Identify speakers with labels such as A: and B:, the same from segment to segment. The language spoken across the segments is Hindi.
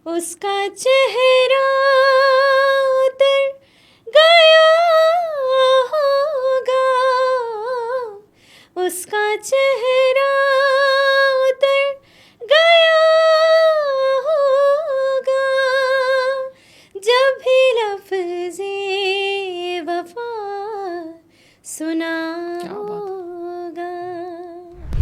A: उसका चेहरा उतर गया होगा, उसका चेहरा उतर गया होगा, जब भी लफ्ज़े वफा सुना होगा।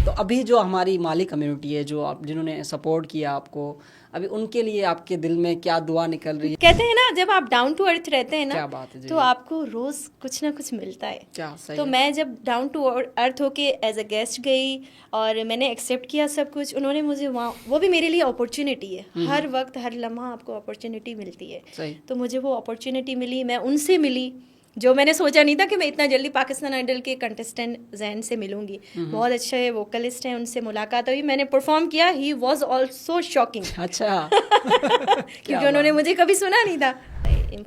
B: तो अभी जो हमारी माली कम्युनिटी है, जो आप जिन्होंने सपोर्ट किया आपको, अभी उनके लिए आपके दिल में क्या दुआ निकल रही है?
A: कहते हैं ना, जब आप डाउन टू अर्थ रहते हैं ना,
B: क्या बात है जी।
A: तो आपको रोज कुछ ना कुछ मिलता है।
B: क्या सही
A: तो
B: है।
A: मैं जब डाउन टू अर्थ होके एज अ गेस्ट गई और मैंने एक्सेप्ट किया सब कुछ, उन्होंने मुझे वहाँ, वो भी मेरे लिए अपॉर्चुनिटी है। हर वक्त हर लम्हा आपको अपॉर्चुनिटी मिलती है।
B: सही।
A: तो मुझे वो अपॉर्चुनिटी मिली, मैं उनसे मिली जो मैंने सोचा नहीं था कि मैं इतना जल्दी पाकिस्तान आइडल के कंटेस्टेंट जैन से मिलूंगी। बहुत अच्छे वोकलिस्ट हैं, उनसे मुलाकात हुई, मैंने परफॉर्म किया। He was also shocking.
B: अच्छा।
A: क्योंकि उन्होंने मुझे कभी सुना नहीं था।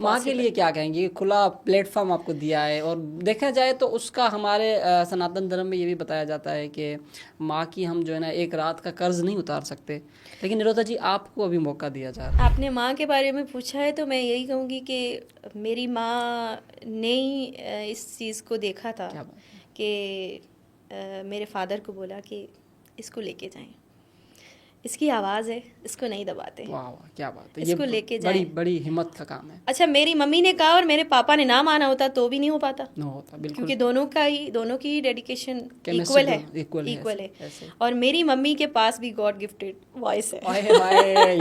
B: माँ के लिए क्या कहेंगे? खुला प्लेटफॉर्म आपको दिया है, और देखा जाए तो उसका हमारे सनातन धर्म में ये भी बताया जाता है कि माँ की हम जो है ना एक रात का कर्ज नहीं उतार सकते, लेकिन निरोधा जी आपको अभी मौका दिया जा रहा है।
A: आपने माँ के बारे में पूछा है तो मैं यही कहूँगी कि मेरी माँ ने ही इस चीज़ को देखा था कि मेरे फादर को बोला कि इसको लेके जाएं, इसकी आवाज़ है, इसको नहीं दबाते।
B: वाह वाह, क्या बात है।
A: इसको
B: ये
A: लेके
B: बड़ी
A: जाएं।
B: बड़ी हिम्मत का काम है।
A: अच्छा, मेरी मम्मी ने कहा और मेरे पापा ने ना माना होता तो भी नहीं हो पाता,
B: न होता बिल्कुल,
A: क्योंकि दोनों की डेडिकेशन
B: Chemistry
A: इक्वल है।
B: इक्वल है
A: ऐसे। और मेरी मम्मी के पास भी गॉड गिफ्टेड वॉइस है।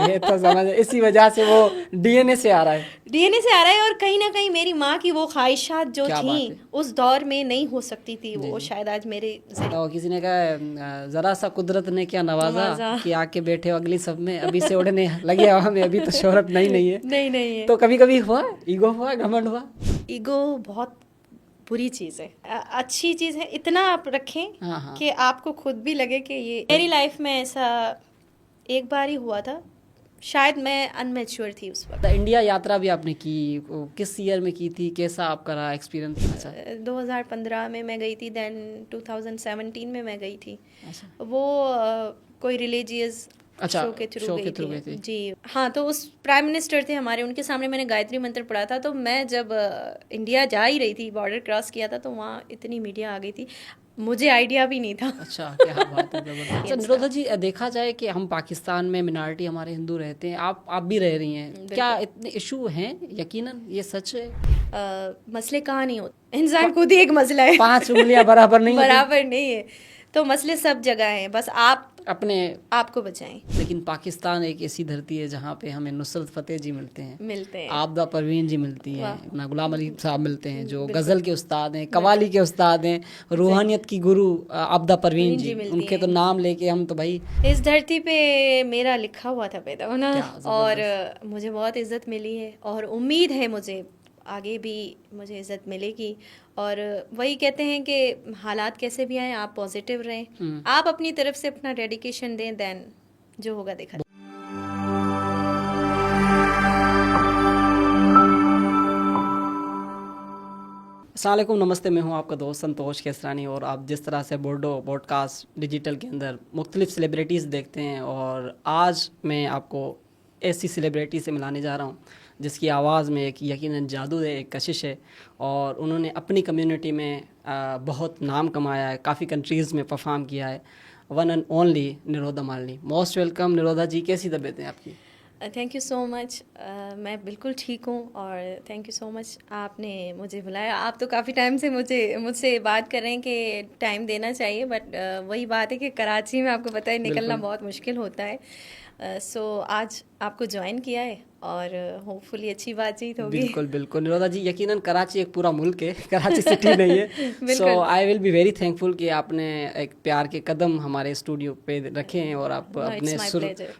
B: ये तो समझ, इसी वजह से वो डीएनए से आ रहा है।
A: डीएनए से आ रहा है, और कहीं ना कहीं मेरी माँ की वो ख्वाहिशात जो
B: क्या बात
A: थी
B: है।
A: उस दौर में नहीं हो सकती थी, वो शायद आज मेरे
B: तो किसी ने कहा जरा सा कुदरत ने क्या नवाजा कि आके बैठे हो अगली सब में, अभी से उड़ने लगे हवा में, अभी तो शोहरत नहीं है।
A: नहीं है।
B: तो कभी कभी हुआ ईगो, हुआ घमंड हुआ?
A: ईगो बहुत बुरी चीज़ है। अच्छी चीज़ है, इतना आप रखें
B: हाँ।
A: कि आपको खुद भी लगे कि ये मेरी लाइफ में ऐसा एक बार ही हुआ था। शायद मैं अनमेच्योर थी उस वक्त।
B: इंडिया यात्रा भी आपने की, किस ईयर में की थी, कैसा आपका रहा एक्सपीरियंस? अच्छा।
A: 2015 में मैं गई थी, देन 2017 में मैं गई थी।
B: अच्छा।
A: वो कोई रिलीजियस
B: अच्छा,
A: शो के थ्रू गई
B: थी
A: जी। हाँ, तो उस प्राइम मिनिस्टर थे हमारे, उनके सामने मैंने गायत्री मंत्र पढ़ा था। तो मैं जब इंडिया जा ही रही थी, बॉर्डर क्रॉस किया था, तो वहाँ इतनी मीडिया आ गई थी, मुझे आइडिया भी नहीं था। अच्छा,
B: क्या बात है। अच्छा निरोधा जी, देखा जाए कि हम पाकिस्तान में मिनॉरिटी हमारे हिंदू रहते हैं, आप भी रह रही हैं, क्या इतने इशू हैं? यकीनन ये सच है।
A: मसले कहाँ नहीं होते, इंसान खुद ही एक मसला है।
B: 5 उंगलियां बराबर नहीं
A: बराबर नहीं है, तो मसले सब जगह हैं, बस आप
B: अपने
A: आपको बचाएं।
B: लेकिन पाकिस्तान एक ऐसी धरती है जहाँ पे हमें नुसरत फतेह जी मिलते हैं, आबदा परवीन जी मिलती हैं, अपना गुलाम अली साहब मिलते हैं जो गज़ल के उस्ताद हैं, कवाली के उस्ताद हैं, रूहानियत की गुरु आबदा परवीन जी, उनके तो नाम लेके हम तो भाई।
A: इस धरती पे मेरा लिखा हुआ था पैदा होना, और मुझे बहुत इज्जत मिली है, और उम्मीद है मुझे आगे भी मुझे इज्जत मिलेगी। और वही कहते हैं कि हालात कैसे भी आए, आप पॉजिटिव रहें, आप अपनी तरफ से अपना डेडिकेशन दें, देन जो होगा देखा।
B: अस्सलाम वालेकुम, नमस्ते, मैं हूं आपका दोस्त संतोष केसरानी, और आप जिस तरह से बोर्डो पॉडकास्ट डिजिटल के अंदर मुख्तलिफ सेलिब्रिटीज़ देखते हैं, और आज मैं आपको ऐसी सेलिब्रिटी से मिलाने जा रहा हूं जिसकी आवाज़ में एक यकीनन जादू है, एक कशिश है, और उन्होंने अपनी कम्युनिटी में बहुत नाम कमाया है, काफ़ी कंट्रीज़ में परफॉर्म किया है। One and only Nirodha Malini. Most welcome Nirodha ji, कैसी तबीयत है आपकी?
A: Thank you so much. मैं बिल्कुल ठीक हूँ, और थैंक यू सो मच आपने मुझे बुलाया। आप तो काफ़ी टाइम से मुझसे बात कर रहे हैं कि टाइम देना चाहिए, बट वही बात है कि कराची में आपको पता है निकलना बहुत मुश्किल होता है। सो आज आपको ज्वाइन किया है, और होपफुली अच्छी बातचीत होगी।
B: बिल्कुल निरोधा जी, यकीनन कराची एक पूरा मुल्क है, कराची सिटी नहीं है। So I will be very thankful कि आपने एक प्यार के कदम हमारे स्टूडियो पे रखे हैं, और आप अपने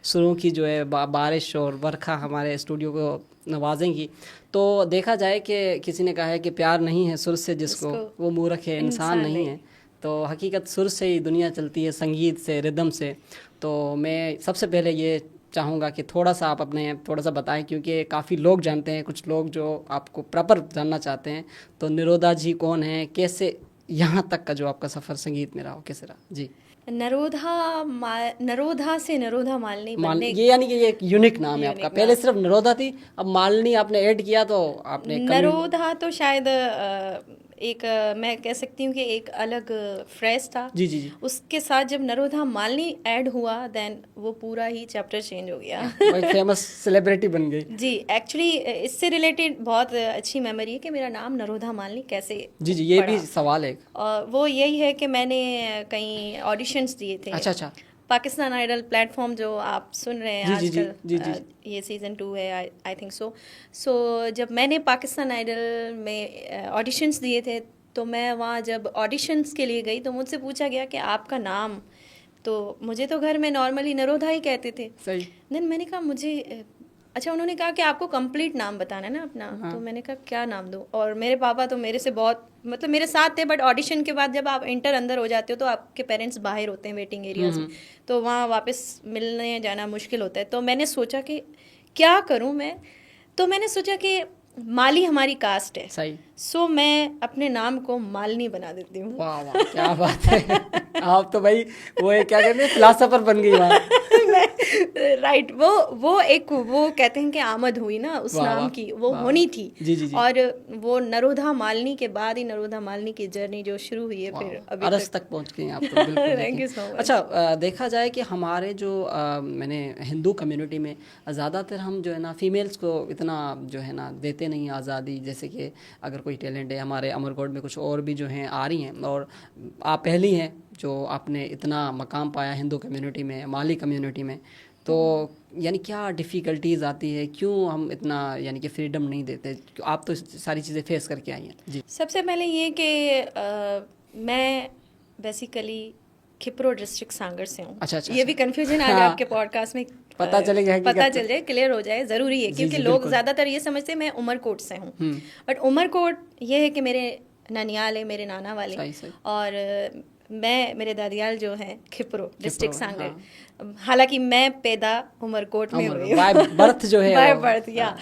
B: सुरों की जो है बारिश और बरखा हमारे स्टूडियो को नवाजेंगी। तो देखा जाए कि किसी ने कहा है कि प्यार नहीं है सुर से जिसको, वो मूर्ख है, इंसान नहीं है। तो हकीकत सुर से ही दुनिया चलती है, संगीत से, रिदम से। तो मैं सबसे पहले ये चाहूँगा कि थोड़ा सा आप अपने थोड़ा सा बताएं, क्योंकि काफ़ी लोग जानते हैं, कुछ लोग जो आपको प्रॉपर जानना चाहते हैं। तो निरोधा जी कौन है, कैसे यहाँ तक का जो आपका सफ़र संगीत में रहा, कैसे रहा जी?
A: नरोधा से नरोधा मालिनी बनने,
B: ये यानी कि ये एक यूनिक नाम है आपका। पहले सिर्फ नरोधा थी, अब मालिनी आपने ऐड किया तो आपने
A: नरोधा तो शायद एक मैं कह सकती हूँ कि एक अलग फ्रेज था।
B: जी जी जी।
A: उसके साथ जब नरोधा मालिनी ऐड हुआ देन वो पूरा ही चैप्टर चेंज हो गया।
B: एक फेमस सेलिब्रिटी बन गई।
A: जी, एक्चुअली इससे रिलेटेड बहुत अच्छी मेमोरी है कि मेरा नाम नरोधा मालिनी कैसे
B: जी जी, ये भी सवाल है।
A: और वो यही है कि मैंने कई ऑडिशंस दिए थे।
B: अच्छा।
A: पाकिस्तान आइडल प्लेटफॉर्म जो आप सुन रहे हैं
B: जी,
A: आजकल,
B: जी।
A: ये सीज़न 2 है आई थिंक सो जब मैंने पाकिस्तान आइडल में ऑडिशंस दिए थे तो मैं वहाँ जब ऑडिशंस के लिए गई तो मुझसे पूछा गया कि आपका नाम, तो मुझे तो घर में नॉर्मली नरोधा ही कहते थे।
B: सही।
A: देन मैंने कहा मुझे अच्छा, उन्होंने कहा कि आपको कंप्लीट नाम बताना है ना अपना। हाँ। तो मैंने कहा क्या नाम दूँ, और मेरे पापा तो मेरे से बहुत मतलब मेरे साथ थे, बट ऑडिशन के बाद जब आप इंटर अंदर हो जाते हो तो आपके पेरेंट्स बाहर होते हैं वेटिंग एरियाज में, तो वहाँ वापस मिलने जाना मुश्किल होता है। तो मैंने सोचा कि क्या करूँ मैं, तो मैंने सोचा कि माली हमारी कास्ट है।
B: सही।
A: सो मैं अपने नाम को मालिनी बना देती हूँ।
B: वाह वाह, क्या बात है। आप तो भाई वो है, क्या कहते हैं, फिलासफर बन गई वहाँ।
A: राइट, वो कहते हैं कि आमद हुई ना उस नाम की, वो होनी थी।
B: जी जी जी।
A: और वो नरोधा मालिनी के बाद ही नरोधा मालिनी की जर्नी जो शुरू हुई है फिर अभी
B: अरस तक पहुंच गई आप तो। बिल्कुल।
A: Thank you so much.
B: अच्छा, देखा जाए कि हमारे जो मैंने हिंदू कम्युनिटी में ज़्यादातर हम जो है ना फीमेल्स को इतना जो है ना देते नहीं आज़ादी, जैसे कि अगर कोई टैलेंट है, हमारे अमरकोट में कुछ और भी जो हैं आ रही हैं, और आप पहली हैं जो आपने इतना मकाम पाया हिंदू कम्युनिटी में, माली कम्युनिटी में, तो यानी क्या डिफ़िकल्टीज़ आती है, क्यों हम इतना यानी कि फ्रीडम नहीं देते? आप तो सारी चीज़ें फेस करके आई हैं। जी।
A: सबसे पहले ये कि मैं बेसिकली खिपरो डिस्ट्रिक्ट सांगर से हूँ।
B: अच्छा।
A: ये भी कंफ्यूजन आज आपके पॉडकास्ट में
B: पता चल जाए,
A: क्लियर हो जाए, ज़रूरी है, क्योंकि लोग ज़्यादातर ये समझते हैं मैं उमरकोट से हूँ, बट उमरकोट ये है कि मेरे ननियाल है, मेरे नाना वाले, और मेरे दादियाल जो हैं खिपरो डिस्ट्रिक्ट सांगर। हालांकि मैं पैदा उमरकोट में हुई हूँ,
B: बाय बर्थ जो है,
A: बाय बर्थ, या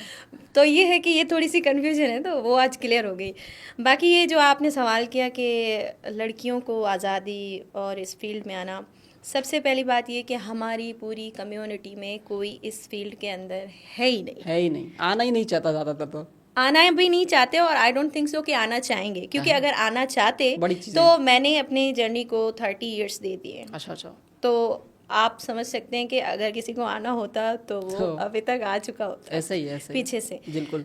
A: तो ये है कि ये थोड़ी सी कन्फ्यूजन है, तो वो आज क्लियर हो गई। बाकी ये जो आपने सवाल किया कि लड़कियों को आज़ादी और इस फील्ड में आना, सबसे पहली बात ये कि हमारी पूरी कम्युनिटी में कोई इस फील्ड के अंदर है ही नहीं,
B: आना ही नहीं चाहता ज़्यादातर, तो आना
A: भी नहीं चाहते, और आई डोंट थिंक सो कि आना चाहेंगे, क्योंकि अगर आना चाहते तो मैंने अपनी जर्नी को 30 इयर्स दे दिए।
B: अच्छा।
A: तो आप समझ सकते हैं कि अगर किसी को आना होता तो वो अभी तक आ चुका होता।
B: ऐसे ही
A: पीछे से।
B: बिल्कुल।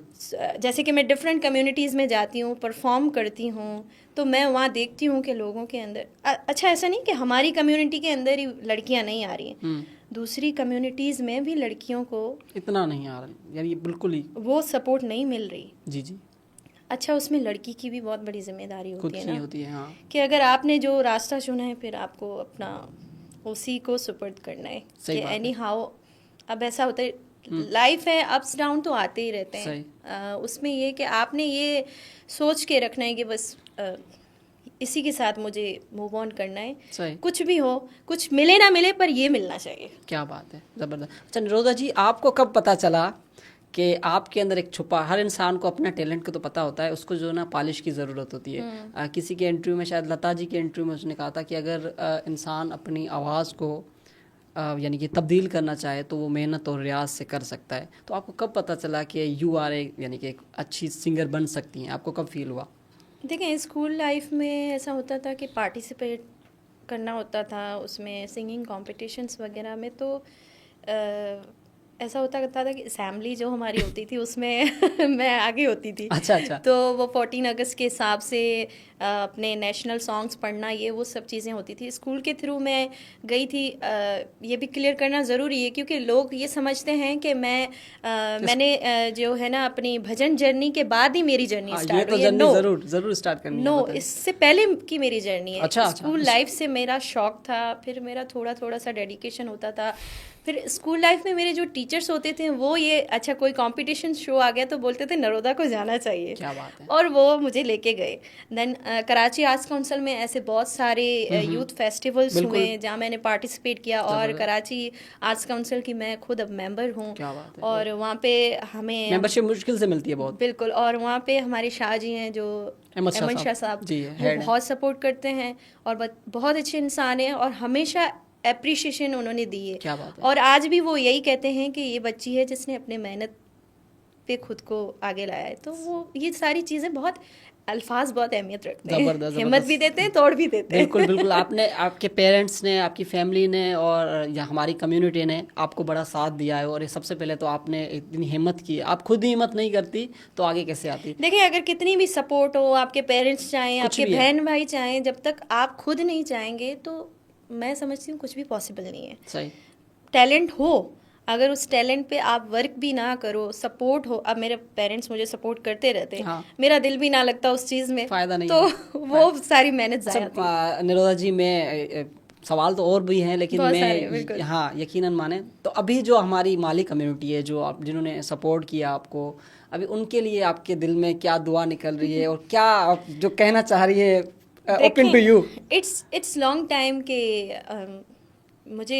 A: जैसे कि मैं डिफरेंट कम्युनिटीज़ में जाती हूँ, परफॉर्म करती हूँ, तो मैं वहाँ देखती हूँ कि लोगों के अंदर अच्छा, ऐसा नहीं कि हमारी कम्युनिटी के अंदर ही लड़कियाँ नहीं आ रही हैं, दूसरी कम्युनिटीज़ में भी लड़कियों को
B: इतना नहीं आ रहा, यानी बिल्कुल ही वो
A: सपोर्ट नहीं मिल रही।
B: जी।
A: अच्छा, उसमें लड़की की भी बहुत बड़ी जिम्मेदारी होती है ना,
B: होती है, हाँ, कि
A: अगर आपने जो रास्ता चुना है फिर आपको अपना उसी को सुपर्द करना है कि एनी हाउ। अब ऐसा होता है, लाइफ है, अप्स डाउन तो आते ही रहते हैं। उसमें ये कि आपने ये सोच के रखना है कि बस इसी के साथ मुझे मूव ऑन करना है, कुछ भी हो, कुछ मिले ना मिले, पर ये मिलना चाहिए।
B: क्या बात है, ज़बरदस्त। अच्छा निरोधा जी, आपको कब पता चला कि आपके अंदर एक छुपा, हर इंसान को अपने टैलेंट को तो पता होता है, उसको जो ना पॉलिश की ज़रूरत होती है। किसी के इंटरव्यू में, शायद लता जी के इंटरव्यू में उसने कहा था कि अगर इंसान अपनी आवाज़ को यानी कि तब्दील करना चाहे तो वो मेहनत और रियाज से कर सकता है। तो आपको कब पता चला कि यू आर यानी कि एक अच्छी सिंगर बन सकती हैं? आपको कब फील हुआ?
A: देखें, स्कूल लाइफ में ऐसा होता था कि पार्टिसिपेट करना होता था उसमें, सिंगिंग कॉम्पिटिशन्स वगैरह में, तो ऐसा होता था कि असेंबली जो हमारी होती थी उसमें मैं आगे होती थी।
B: अच्छा।
A: तो वो 14 अगस्त के हिसाब से अपने नेशनल सॉन्ग्स पढ़ना, ये वो सब चीज़ें होती थी। स्कूल के थ्रू मैं गई थी। ये भी क्लियर करना ज़रूरी है क्योंकि लोग ये समझते हैं कि मैंने जो है ना अपनी भजन जर्नी के बाद ही मेरी जर्नी स्टार्ट हुई है। नो,
B: ज़रूर स्टार्ट करनी है।
A: नो, इससे पहले की मेरी जर्नी है।
B: अच्छा,
A: स्कूल लाइफ से मेरा शौक था, फिर मेरा थोड़ा सा डेडिकेशन होता था, फिर स्कूल लाइफ में मेरे जो टीचर्स होते थे वो ये अच्छा कोई कंपटीशन शो आ गया तो बोलते थे नरोदा को जाना चाहिए।
B: क्या बात है।
A: और वो मुझे लेके गए। देन कराची आर्ट्स काउंसिल में ऐसे बहुत सारे यूथ फेस्टिवल्स हुए जहाँ मैंने पार्टिसिपेट किया, और कराची आर्ट्स काउंसिल की मैं खुद अब मेंबर हूँ। और वहाँ पे हमें
B: मेंबरशिप मुश्किल से मिलती है बहुत।
A: बिल्कुल। और वहाँ पे हमारे शाह जी हैं जो अहमद शाह साहब, वो बहुत सपोर्ट करते हैं और बहुत अच्छे इंसान हैं और हमेशा एप्रिशिएशन उन्होंने दी है।
B: क्या बात है।
A: और आज भी वो यही कहते हैं कि ये बच्ची है जिसने अपने मेहनत पे खुद को आगे लाया है। तो वो ये सारी चीज़ें बहुत अल्फाज बहुत अहमियत रखते हैं, हिम्मत भी देते हैं, तोड़ भी देते हैं।
B: बिल्कुल बिल्कुल। आपने, आपके पेरेंट्स ने, आपकी फैमिली ने और या हमारी कम्युनिटी ने आपको बड़ा साथ दिया है। और सबसे पहले तो आपने इतनी हिम्मत की, आप खुद ही हिम्मत नहीं करती तो आगे कैसे आती।
A: देखिए अगर कितनी भी सपोर्ट हो, आपके पेरेंट्स चाहें, आपके बहन भाई चाहें, जब तक आप खुद नहीं चाहेंगे तो मैं समझती हूँ कुछ भी पॉसिबल नहीं है।
B: सही।
A: टैलेंट हो, अगर उस टैलेंट पे आप वर्क भी ना करो, सपोर्ट हो। अब मेरे पेरेंट्स मुझे सपोर्ट करते रहते हैं, हाँ। मेरा दिल भी ना लगता उस चीज़ में,
B: फायदा नहीं
A: तो वो सारी मेहनत जाया थी।
B: निरोधा जी में सवाल तो और भी हैं लेकिन मैं हाँ यकीनन माने तो अभी जो हमारी माली कम्युनिटी है, जो आप जिन्होंने सपोर्ट किया आपको, अभी उनके लिए आपके दिल में क्या दुआ निकल रही है और क्या आप जो कहना चाह रही है, open to you.
A: It's long time के मुझे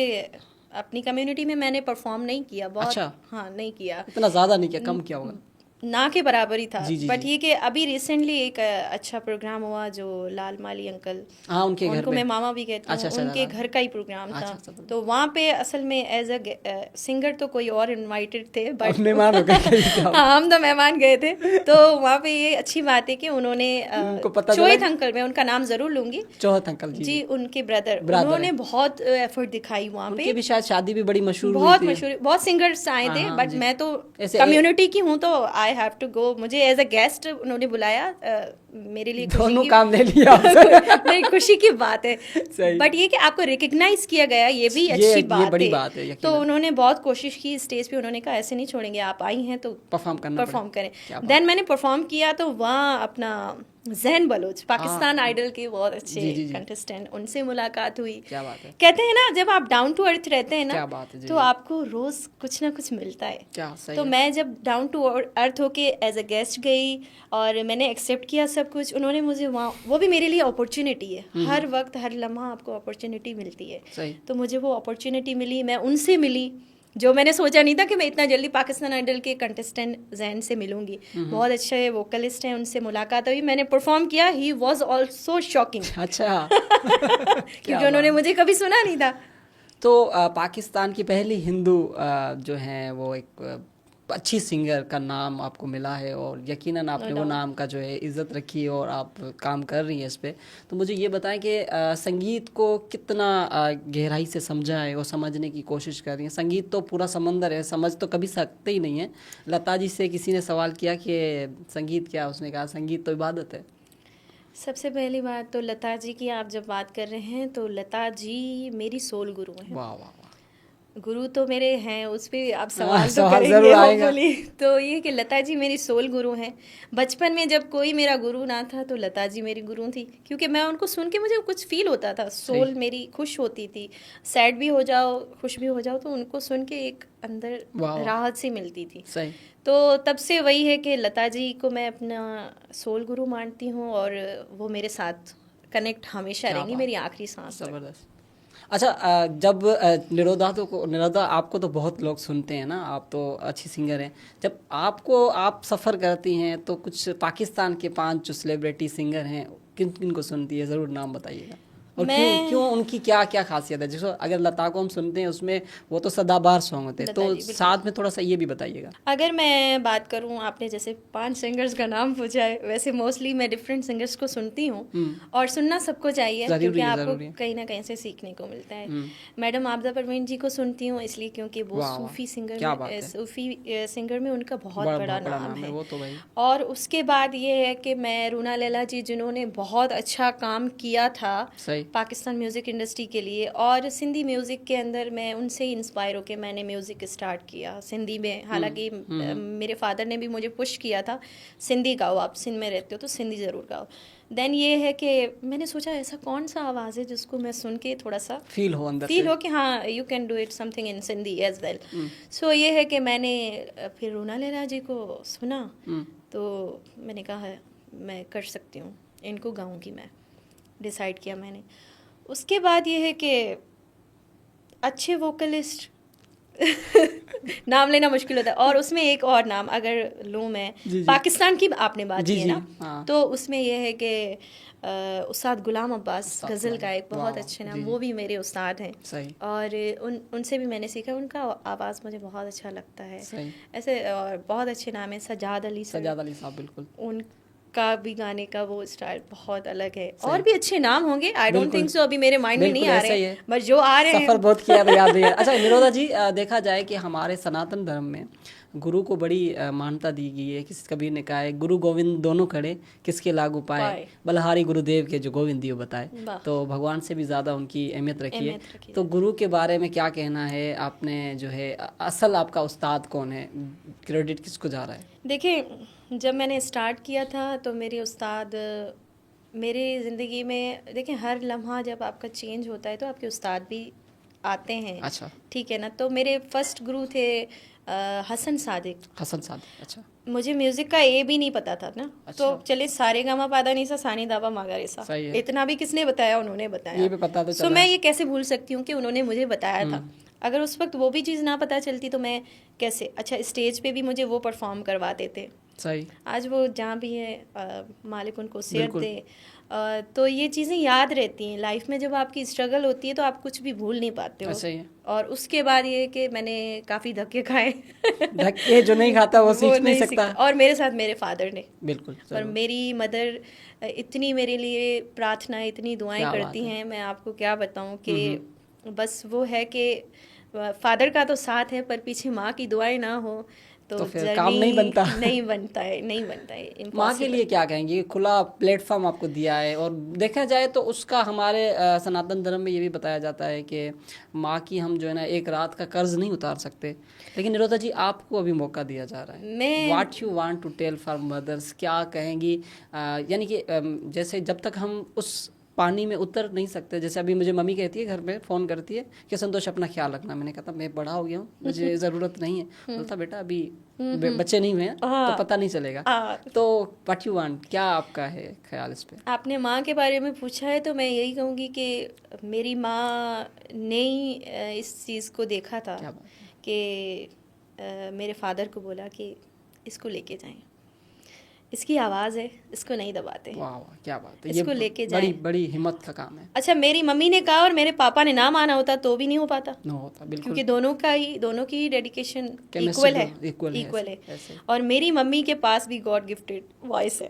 A: अपनी कम्युनिटी में मैंने परफॉर्म नहीं किया बहुत। अच्छा। हाँ नहीं किया,
B: इतना ज़्यादा नहीं किया, कम किया होगा,
A: ना के बराबर ही था। बट ये कि अभी रिसेंटली एक अच्छा प्रोग्राम हुआ जो लाल माली अंकल,
B: हाँ उनको
A: मैं मामा भी कहती हूँ, उनके घर का ही प्रोग्राम था। तो वहाँ पे असल में एज अ सिंगर तो कोई और इनवाइटेड थे, बट
B: मेहमान हो गए।
A: हाँ हम तो मेहमान गए थे। तो वहाँ पे ये अच्छी बात है कि उन्होंने चौहत अंकल, मैं उनका नाम जरूर लूंगी,
B: चौहत अंकल
A: जी उनके ब्रदर, उन्होंने बहुत एफर्ट दिखाई वहाँ पे।
B: भी शायद शादी भी बड़ी मशहूर,
A: बहुत मशहूर, बहुत सिंगर्स आए थे, बट मैं तो कम्युनिटी की हूँ तो आई हैव टू गो। मुझे एज अ गेस्ट उन्होंने बुलाया, मेरे लिए
B: दोनों काम ले लिया।
A: नहीं खुशी की बात है, बट ये कि आपको रिकग्नाइज किया गया ये भी अच्छी बात है। तो उन्होंने बहुत कोशिश की स्टेज पे, उन्होंने कहा ऐसे नहीं छोड़ेंगे, आप आई हैं तो परफॉर्म करें। देन मैंने परफॉर्म किया तो वहाँ अपना ज़हन बलोच, पाकिस्तान आइडल के बहुत अच्छे कंटेस्टेंट, उनसे मुलाकात हुई।
B: क्या बात है।
A: कहते हैं ना जब आप डाउन टू अर्थ रहते हैं ना तो आपको रोज कुछ ना कुछ मिलता है। तो मैं जब डाउन टू अर्थ होके एज अ गेस्ट गई और मैंने एक्सेप्ट किया सब कुछ, उन्होंने मुझे वहाँ, वो भी मेरे लिए अपॉर्चुनिटी है, हर वक्त हर लम्हा आपको अपॉर्चुनिटी मिलती है। तो मुझे वो अपॉर्चुनिटी मिली, मैं उनसे मिली, जो मैंने सोचा नहीं था कि मैं इतना जल्दी पाकिस्तान आइडल के कंटेस्टेंट जैन से मिलूंगी। बहुत अच्छे वोकलिस्ट हैं, उनसे मुलाकात हुई, मैंने परफॉर्म किया, ही वाज आल्सो शॉकिंग।
B: अच्छा।
A: क्योंकि उन्होंने मुझे कभी सुना नहीं था।
B: तो पाकिस्तान की पहली हिंदू जो हैं वो एक अच्छी सिंगर का नाम आपको मिला है और यकीनन आपने वो नाम का जो है इज़्ज़त रखी है और आप काम कर रही हैं इस पे। तो मुझे ये बताएं कि संगीत को कितना गहराई से समझा है और समझने की कोशिश कर रही हैं। संगीत तो पूरा समंदर है, समझ तो कभी सकते ही नहीं है। लता जी से किसी ने सवाल किया कि संगीत क्या, उसने कहा संगीत तो इबादत है।
A: सबसे पहली बात तो लता जी की आप जब बात कर रहे हैं तो लता जी मेरी सोल गुरु हैं।
B: वाह वाह,
A: गुरु तो मेरे हैं, उस पर आप सवाल तो करेंगे। तो ये कि लता जी मेरी सोल गुरु हैं। बचपन में जब कोई मेरा गुरु ना था तो लता जी मेरी गुरु थी, क्योंकि मैं उनको सुन के मुझे कुछ फील होता था, सोल मेरी खुश होती थी। सैड भी हो जाओ, खुश भी हो जाओ, तो उनको सुन के एक अंदर राहत सी मिलती थी। तो तब से वही है कि लता जी को मैं अपना सोल गुरु मानती हूँ और वो मेरे साथ कनेक्ट हमेशा रहेंगी, मेरी आखिरी सांस तक।
B: अच्छा, जब निरोधा आपको तो बहुत लोग सुनते हैं ना, आप तो अच्छी सिंगर हैं, जब आप सफ़र करती हैं तो कुछ पाकिस्तान के 5 जो सेलिब्रिटी सिंगर हैं किन किन को सुनती है, ज़रूर नाम बताइएगा। और क्यों उनकी क्या क्या खासियत है? जैसे अगर लता को हम सुनते हैं उसमें वो तो सदाबहार सॉन्ग होते हैं, तो साथ में थोड़ा सा ये भी बताइएगा।
A: अगर मैं बात करूं, आपने जैसे 5 सिंगर्स का नाम पूछा है, वैसे मोस्टली मैं डिफरेंट सिंगर्स को सुनती हूं और सुनना सबको चाहिए, क्योंकि आपको कहीं ना कहीं से सीखने को मिलता है। मैडम आबदा परवीन जी को सुनती हूँ इसलिए क्योंकि वो सूफी सिंगर में उनका बहुत बड़ा नाम है। और उसके बाद ये है कि मैं रूना लैला जी, जिन्होंने बहुत अच्छा काम किया था पाकिस्तान म्यूज़िक इंडस्ट्री के लिए, और सिंधी म्यूज़िक के अंदर मैं उनसे ही इंस्पायर होकर मैंने म्यूज़िक स्टार्ट किया सिंधी में। हालांकि मेरे फादर ने भी मुझे पुश किया था, सिंधी गाओ, आप सिंध में रहते हो तो सिंधी ज़रूर गाओ। देन ये है कि मैंने सोचा ऐसा कौन सा आवाज़ है जिसको मैं सुन के थोड़ा सा
B: फील हो अंदर
A: फील हो कि हाँ you can do it something in Sindhi as well. So ये है कि मैंने फिर रूना लैला जी को सुना, तो मैंने कहा मैं कर सकती हूँ, इनको गाऊंगी मैं, डिसाइड किया मैंने। उसके बाद ये है कि अच्छे वोकलिस्ट नाम लेना मुश्किल होता है, और उसमें एक और नाम अगर लूँ मैं, पाकिस्तान की आपने बात की है ना,
B: हाँ।
A: तो उसमें यह है कि उस्ताद गुलाम अब्बास गज़ल गायक, बहुत अच्छे नाम, वो भी मेरे उस्ताद हैं।
B: सही।
A: और उनसे भी मैंने सीखा, उनका आवाज़ मुझे बहुत अच्छा लगता है।
B: सही।
A: ऐसे और बहुत अच्छे नाम है, सजाद अली
B: साहब, बिल्कुल।
A: उनका भी गाने का वो स्टाइल बहुत अलग है, और भी अच्छे नाम होंगे, आई डोंट थिंक सो, अभी मेरे माइंड में नहीं आ रहे हैं, बट जो आ रहे हैं
B: सफर बहुत किया तो याद है। अच्छा निरोधा जी, देखा जाए कि हमारे सनातन धर्म में गुरु को बड़ी मान्यता दी गई है। किसी कबीर ने कहा है गुरु गोविंद दोनों खड़े, किसके लागू पाए, बलहारी गुरुदेव के जो गोविंद दियो बताए। तो भगवान से भी ज़्यादा उनकी अहमियत रखी है। तो गुरु के बारे में क्या कहना है आपने, जो है असल आपका उस्ताद कौन है, क्रेडिट किसको जा रहा है?
A: देखिए, जब मैंने स्टार्ट किया था तो मेरे उस्ताद मेरे ज़िंदगी में, देखिए हर लम्हा जब आपका चेंज होता है तो आपके उस्ताद भी आते हैं।
B: अच्छा,
A: ठीक है ना। तो मेरे फर्स्ट गुरु थे हसन सादिक।
B: अच्छा।
A: मुझे म्यूजिक का ए भी नहीं पता था ना। अच्छा। तो चले सारे गामा पादा नीसा सानी दावा मागा रेसा, इतना भी किसने बताया, उन्होंने बताया,
B: ये भी पता तो चला।
A: मैं ये कैसे भूल सकती हूँ कि उन्होंने मुझे बताया था। अगर उस वक्त वो भी चीज़ ना पता चलती तो मैं कैसे, अच्छा स्टेज पे भी मुझे वो परफॉर्म करवाते थे।
B: सही।
A: आज वो जहाँ भी है मालिक उनको सेहत दे। तो ये चीज़ें याद रहती हैं लाइफ में, जब आपकी स्ट्रगल होती है तो आप कुछ भी भूल नहीं पाते हो।
B: सही है।
A: और उसके बाद ये कि मैंने काफ़ी धक्के खाए।
B: धक्के जो नहीं खाता वो सीख नहीं सकता।
A: और मेरे साथ मेरे फादर ने,
B: बिल्कुल,
A: और मेरी मदर इतनी मेरे लिए प्रार्थना, इतनी दुआएं करती हैं, मैं आपको क्या बताऊं कि बस वो है कि फादर का तो साथ है, पर पीछे माँ की दुआएं ना हो तो
B: फिर काम नहीं बनता।
A: नहीं बनता है।
B: माँ के लिए क्या कहेंगे, खुला प्लेटफॉर्म आपको दिया है, और देखा जाए तो उसका हमारे सनातन धर्म में ये भी बताया जाता है कि माँ की हम जो है ना एक रात का कर्ज नहीं उतार सकते। लेकिन निरोधा जी, आपको अभी मौका दिया जा रहा है, what you want to tell for mothers, क्या कहेंगी? यानी कि जैसे जब तक हम उस पानी में उतर नहीं सकते, जैसे अभी मुझे मम्मी कहती है, घर में फ़ोन करती है कि संतोष अपना ख्याल रखना। मैंने कहा था मैं बड़ा हो गया हूँ, मुझे ज़रूरत नहीं है। बोलता बेटा अभी बच्चे नहीं हुए हैं तो पता नहीं चलेगा। तो व्हाट यू वांट, क्या आपका है ख्याल इस पे?
A: आपने माँ के बारे में पूछा है तो मैं यही कहूँगी कि मेरी माँ ने ही इस चीज़ को देखा था कि मेरे फादर को बोला कि इसको लेके जाएं, इसकी आवाज़ है, इसको नहीं दबाते।
B: वाह वाह, क्या बात है,
A: इसको लेके जाएं।
B: बड़ी हिम्मत का काम है।
A: अच्छा, मेरी मम्मी ने कहा और मेरे पापा ने ना माना होता तो भी नहीं हो पाता।
B: ना होता, बिल्कुल,
A: क्योंकि दोनों की डेडिकेशन इक्वल है। और मेरी मम्मी के पास भी गॉड गिफ्टेड वॉइस है।